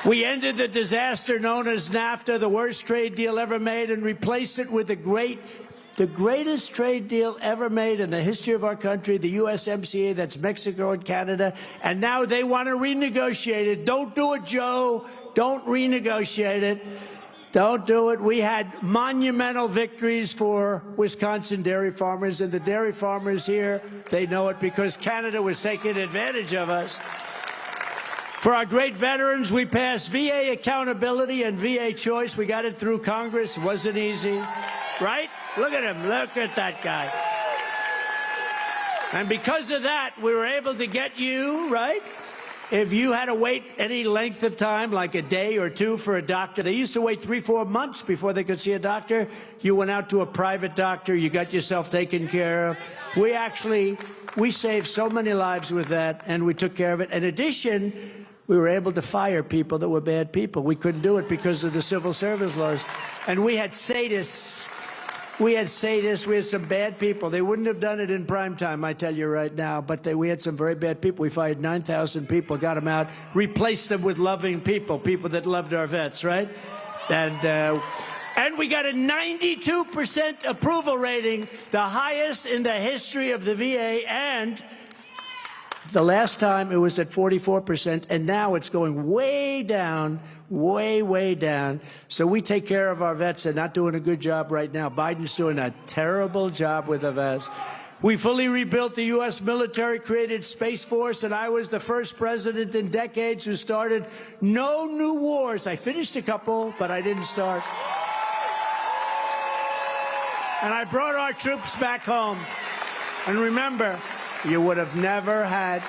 We ended the disaster known as NAFTA, the worst trade deal ever made, and replaced it with the greatest trade deal ever made in the history of our country, the USMCA, that's Mexico and Canada. And now they want to renegotiate it. Don't do it, Joe. Don't renegotiate it. Don't do it. We had monumental victories for Wisconsin dairy farmers, and the dairy farmers here, they know it because Canada was taking advantage of us. For our great veterans, we passed VA accountability and VA choice. We got it through Congress. It wasn't easy, right? Look at him. Look at that guy. And because of that, we were able to get you, right? If you had to wait any length of time, like a day or two for a doctor, they used to wait 3-4 months before they could see a doctor. You went out to a private doctor. You got yourself taken care of. We saved so many lives with that, and we took care of it. In addition, we were able to fire people that were bad people. We couldn't do it because of the civil service laws. And we had sadists. We had some bad people. They wouldn't have done it in prime time, I tell you right now, but we had some very bad people. We fired 9,000 people, got them out, replaced them with loving people, people that loved our vets, right? And we got a 92% approval rating, the highest in the history of the VA, and the last time it was at 44%, and now it's going way down, way down. So we take care of our vets. They're not doing a good job right now. Biden's doing a terrible job with the vets. We fully rebuilt the U.S. military, created Space Force, and I was the first president in decades who started no new wars. I finished a couple, but I didn't start. And I brought our troops back home. And remember, you would have never had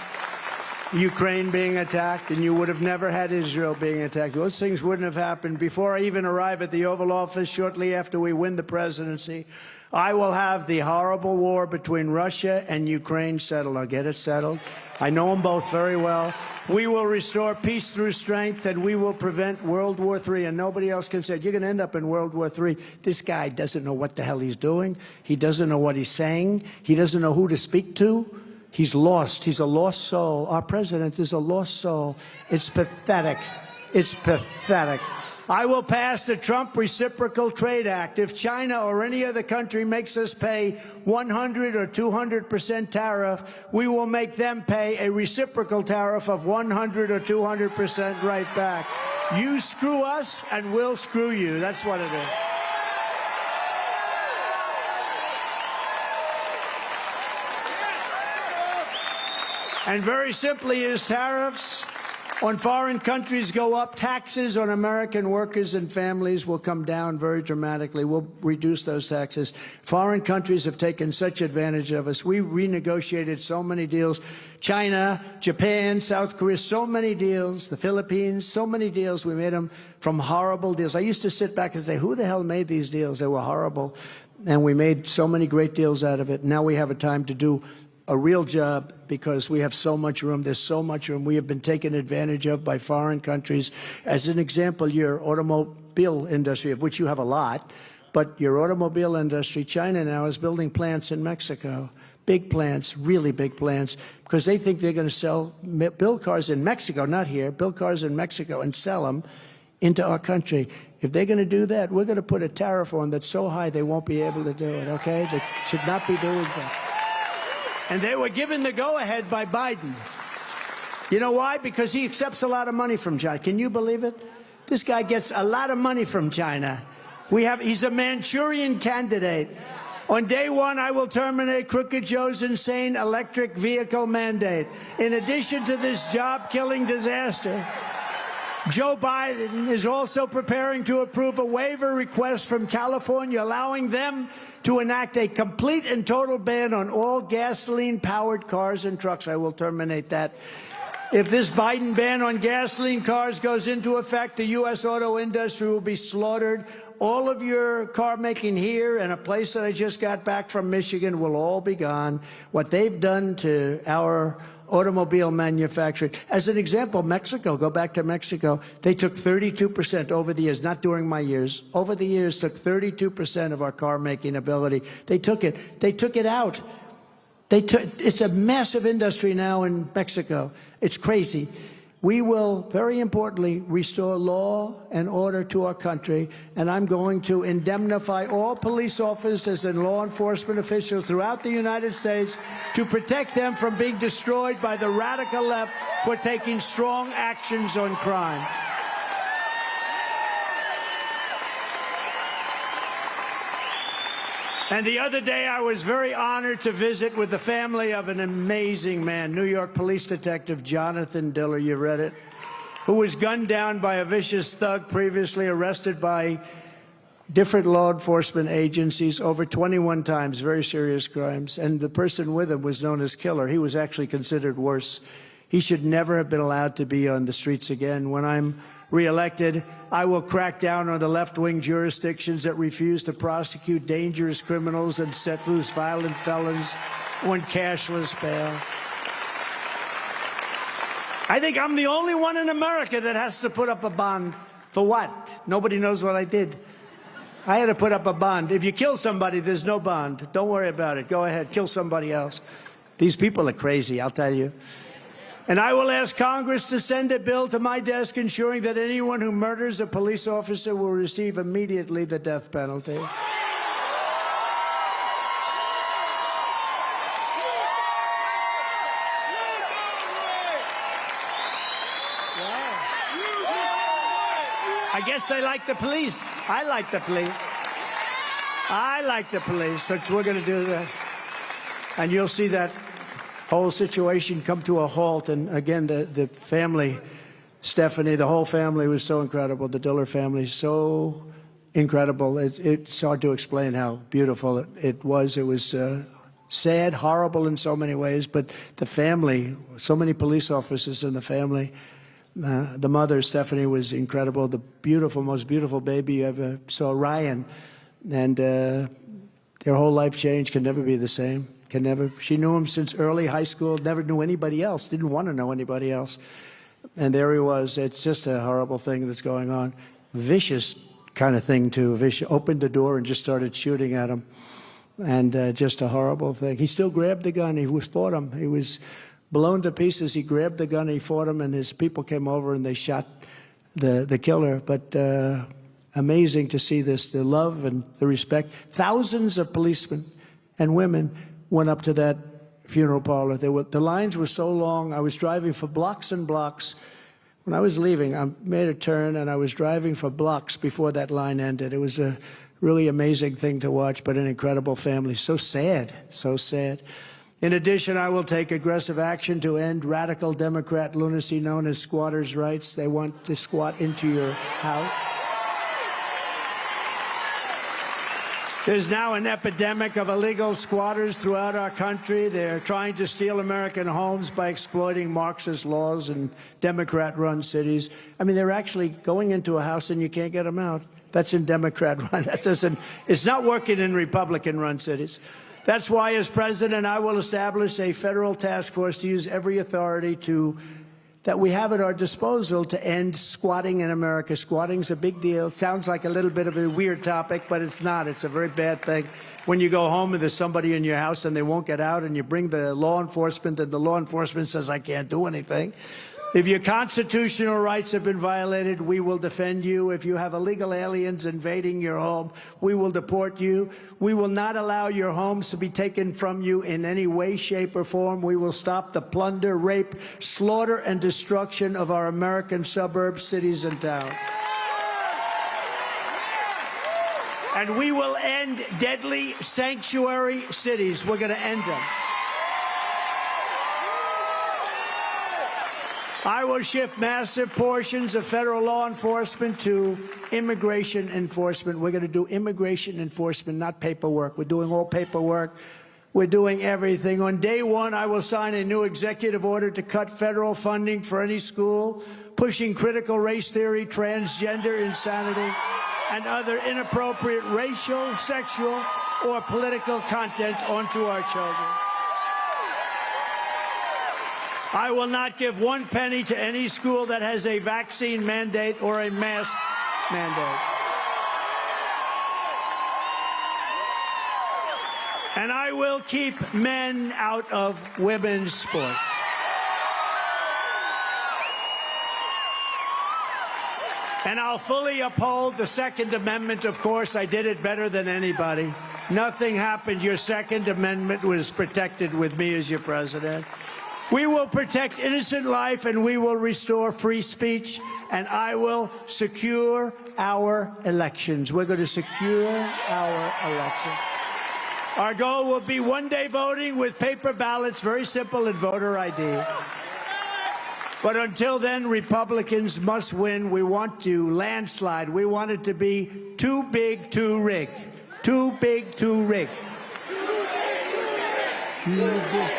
Ukraine being attacked, and you would have never had Israel being attacked. Those things wouldn't have happened. Before I even arrive at the Oval Office, shortly after we win the presidency, I will have the horrible war between Russia and Ukraine settled. I'll get it settled. I know them both very well. We will restore peace through strength, and we will prevent World War III. And nobody else can say, you're going to end up in World War III. This guy doesn't know what the hell he's doing. He doesn't know what he's saying. He doesn't know who to speak to. He's lost. He's a lost soul. Our president is a lost soul. It's pathetic. It's pathetic. I will pass the Trump Reciprocal Trade Act. If China or any other country makes us pay 100 or 200% tariff, we will make them pay a reciprocal tariff of 100 or 200% right back. You screw us, and we'll screw you. That's what it is. And very simply, is tariffs on foreign countries go up, taxes on American workers and families will come down very dramatically. We'll reduce those taxes. Foreign countries have taken such advantage of us. We renegotiated so many deals. China, Japan, South Korea, so many deals. The Philippines, so many deals. We made them from horrible deals. I used to sit back and say, who the hell made these deals? They were horrible. And we made so many great deals out of it. Now we have a time to do a real job because we have so much room. There's so much room. We have been taken advantage of by foreign countries. As an example, your automobile industry, of which you have a lot, but your automobile industry, China now is building plants in Mexico, big plants, really big plants, because they think they're going to build cars in Mexico, not here, build cars in Mexico and sell them into our country. If they're going to do that, we're going to put a tariff on that's so high they won't be able to do it, okay? They should not be doing that. And they were given the go-ahead by Biden. You know why? Because he accepts a lot of money from China. Can you believe it? This guy gets a lot of money from China. He's a Manchurian candidate. On day one, I will terminate Crooked Joe's insane electric vehicle mandate. In addition to this job-killing disaster, Joe Biden is also preparing to approve a waiver request from California, allowing them to enact a complete and total ban on all gasoline-powered cars and trucks. I will terminate that. If this Biden ban on gasoline cars goes into effect, the U.S. auto industry will be slaughtered. All of your car making here and a place that I just got back from Michigan will all be gone. What they've done to our automobile manufacturing. As an example, Mexico, go back to Mexico, they took 32% over the years, not during my years, over the years took 32% of our car making ability. They took it out. It's a massive industry now in Mexico. It's crazy. We will, very importantly, restore law and order to our country, and I'm going to indemnify all police officers and law enforcement officials throughout the United States to protect them from being destroyed by the radical left for taking strong actions on crime. And the other day, I was very honored to visit with the family of an amazing man, New York Police Detective Jonathan Diller, you read it, who was gunned down by a vicious thug previously arrested by different law enforcement agencies over 21 times, very serious crimes. And the person with him was known as Killer. He was actually considered worse. He should never have been allowed to be on the streets again. When I'm reelected, I will crack down on the left-wing jurisdictions that refuse to prosecute dangerous criminals and set loose violent felons on cashless bail. I think I'm the only one in America that has to put up a bond. For what? Nobody knows what I did. I had to put up a bond. If you kill somebody, there's no bond. Don't worry about it. Go ahead, kill somebody else. These people are crazy, I'll tell you. And I will ask Congress to send a bill to my desk ensuring that anyone who murders a police officer will receive immediately the death penalty. I guess they like the police. I like the police. I like the police, so we're going to do that. And you'll see that whole situation come to a halt. And again, the family, Stephanie, the whole family was so incredible. The Diller family, so incredible. It's hard to explain how beautiful it was. It was sad, horrible in so many ways, but the family, so many police officers in the family. The mother, Stephanie, was incredible. The beautiful, most beautiful baby you ever saw, Ryan. And Their whole life changed, can never be the same. Can never. She knew him since early high school, never knew anybody else, didn't want to know anybody else. And there he was. It's just a horrible thing that's going on. Vicious kind of thing, too. Vicious. Opened the door and just started shooting at him. And just a horrible thing. He still grabbed the gun. He fought him. He was blown to pieces. He grabbed the gun. He fought him, and his people came over and they shot the killer. But amazing to see this, the love and the respect. Thousands of policemen and women went up to that funeral parlor. The lines were so long. I was driving for blocks and blocks. When I was leaving, I made a turn, and I was driving for blocks before that line ended. It was a really amazing thing to watch, but an incredible family. So sad, so sad. In addition, I will take aggressive action to end radical Democrat lunacy known as squatters' rights. They want to squat into your house. There's now an epidemic of illegal squatters throughout our country. They're trying to steal American homes by exploiting Marxist laws in Democrat-run cities. I mean, they're actually going into a house and you can't get them out. That's in Democrat-run. It's not working in Republican-run cities. That's why, as president, I will establish a federal task force to use every authority that we have at our disposal to end squatting in America. Squatting's a big deal. Sounds like a little bit of a weird topic, but it's not. It's a very bad thing. When you go home and there's somebody in your house and they won't get out, and you bring the law enforcement and the law enforcement says, I can't do anything. If your constitutional rights have been violated, we will defend you. If you have illegal aliens invading your home, we will deport you. We will not allow your homes to be taken from you in any way, shape, or form. We will stop the plunder, rape, slaughter, and destruction of our American suburbs, cities, and towns. And we will end deadly sanctuary cities. We're going to end them. I will shift massive portions of federal law enforcement to immigration enforcement. We're going to do immigration enforcement, not paperwork. We're doing all paperwork. We're doing everything. On day one, I will sign a new executive order to cut federal funding for any school pushing critical race theory, transgender insanity, and other inappropriate racial, sexual, or political content onto our children. I will not give one penny to any school that has a vaccine mandate or a mask mandate. And I will keep men out of women's sports. And I'll fully uphold the Second Amendment, of course. I did it better than anybody. Nothing happened. Your Second Amendment was protected with me as your president. We will protect innocent life, and we will restore free speech, and I will secure our elections. We're going to secure our elections. Our goal will be one-day voting with paper ballots, very simple, and voter ID. But until then, Republicans must win. We want to landslide. We want it to be too big to rig. Too big to rig. Too big.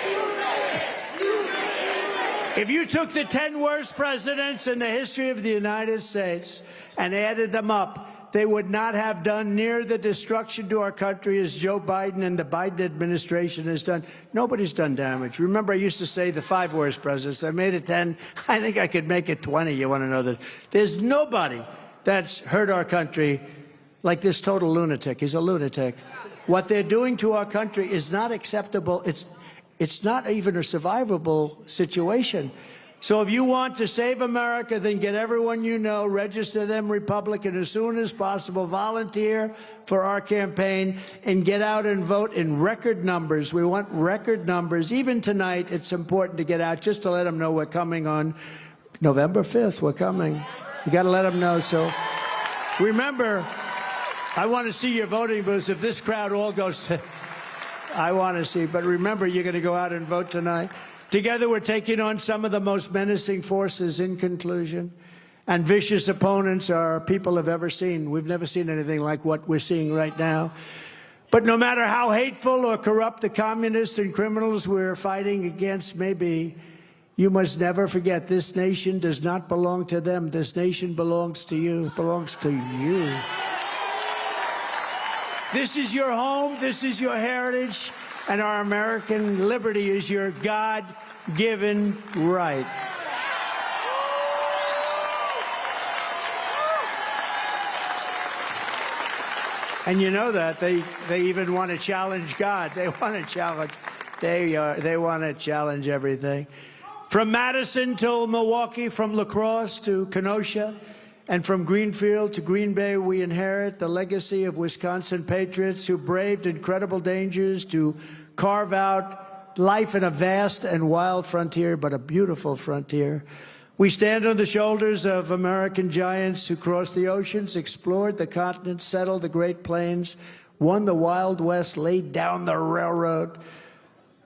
If you took the 10 worst presidents in the history of the United States and added them up, they would not have done near the destruction to our country as Joe Biden and the Biden administration has done. Nobody's done damage. Remember, I used to say the 5 worst presidents. I made it 10. I think I could make it 20. You want to know that? There's nobody that's hurt our country like this total lunatic. He's a lunatic. What they're doing to our country is not acceptable. It's not even a survivable situation. So if you want to save America, then get everyone you know, register them Republican as soon as possible, volunteer for our campaign, and get out and vote in record numbers. We want record numbers. Even tonight, it's important to get out just to let them know we're coming on November 5th. We're coming. You got to let them know. So remember, I want to see your voting booths. If this crowd all goes to... I want to see, but remember, you're going to go out and vote tonight. Together, we're taking on some of the most menacing forces in conclusion, and vicious opponents our people have ever seen. We've never seen anything like what we're seeing right now. But no matter how hateful or corrupt the communists and criminals we're fighting against may be, you must never forget this nation does not belong to them. This nation belongs to you. It belongs to you. This is your home, this is your heritage, and our American liberty is your God-given right. And you know that they even want to challenge God. They want to challenge. They want to challenge everything. From Madison to Milwaukee, from La Crosse to Kenosha, and from Greenfield to Green Bay, we inherit the legacy of Wisconsin patriots who braved incredible dangers to carve out life in a vast and wild frontier, but a beautiful frontier. We stand on the shoulders of American giants who crossed the oceans, explored the continent, settled the Great Plains, won the Wild West, laid down the railroad,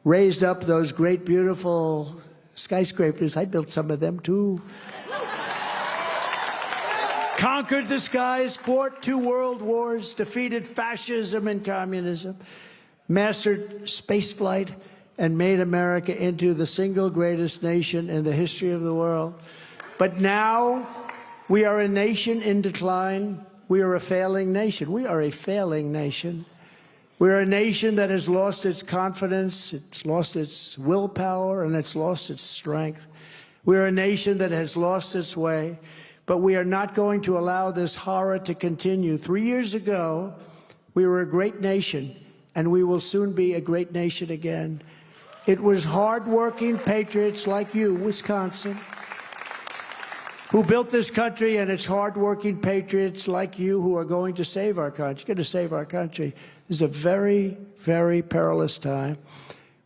raised up those great, beautiful skyscrapers. I built some of them, too. Conquered the skies, fought 2 world wars, defeated fascism and communism, mastered spaceflight, and made America into the single greatest nation in the history of the world. But now we are a nation in decline. We are a failing nation. We are a failing nation. We are a nation that has lost its confidence, it's lost its willpower, and it's lost its strength. We are a nation that has lost its way, but we are not going to allow this horror to continue. 3 years ago, we were a great nation, and we will soon be a great nation again. It was hardworking patriots like you, Wisconsin, who built this country, and it's hardworking patriots like you who are going to save our country. Going to save our country. This is a very, very perilous time.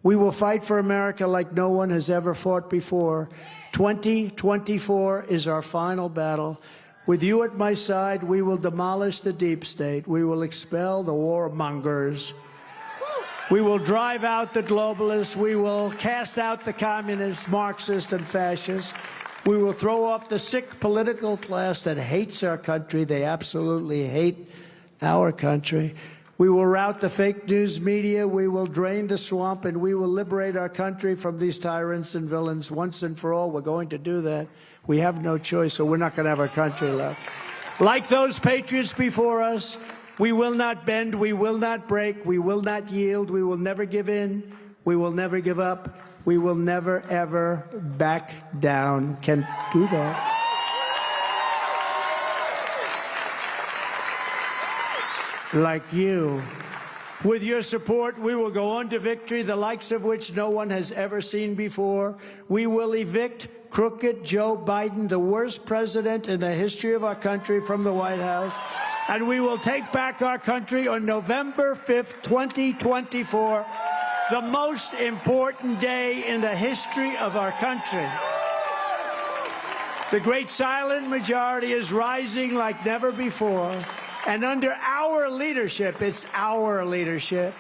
We will fight for America like no one has ever fought before. 2024 is our final battle. With you at my side, we will demolish the deep state. We will expel the warmongers. We will drive out the globalists. We will cast out the communists, Marxists, and fascists. We will throw off the sick political class that hates our country. They absolutely hate our country. We will rout the fake news media. We will drain the swamp, and we will liberate our country from these tyrants and villains once and for all. We're going to do that. We have no choice, so we're not going to have our country left. Like those patriots before us, we will not bend, we will not break, we will not yield, we will never give in, we will never give up, we will never, ever back down. Can't do that. Like you. With your support, we will go on to victory, the likes of which no one has ever seen before. We will evict crooked Joe Biden, the worst president in the history of our country, from the White House. And we will take back our country on November 5th, 2024, the most important day in the history of our country. The great silent majority is rising like never before. And under our leadership, it's our leadership,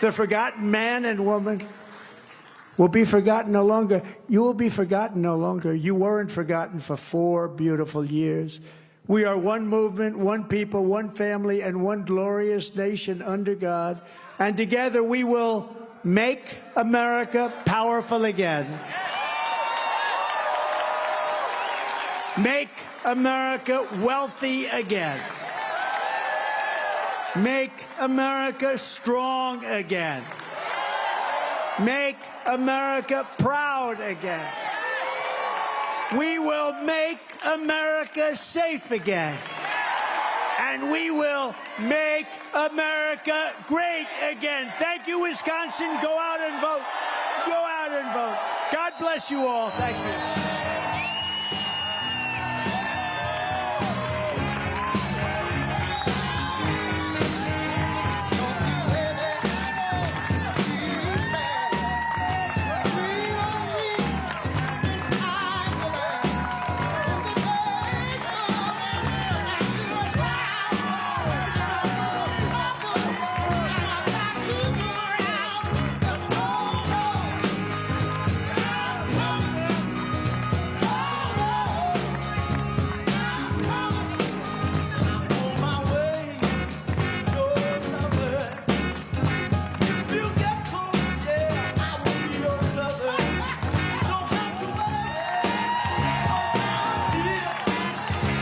the forgotten man and woman will be forgotten no longer. You will be forgotten no longer. You weren't forgotten for 4 beautiful years. We are one movement, one people, one family, and one glorious nation under God. And together we will make America powerful again. Make America wealthy again. Make America strong again. Make America proud again. We will make America safe again. And we will make America great again. Thank you, Wisconsin. Go out and vote. Go out and vote. God bless you all. Thank you.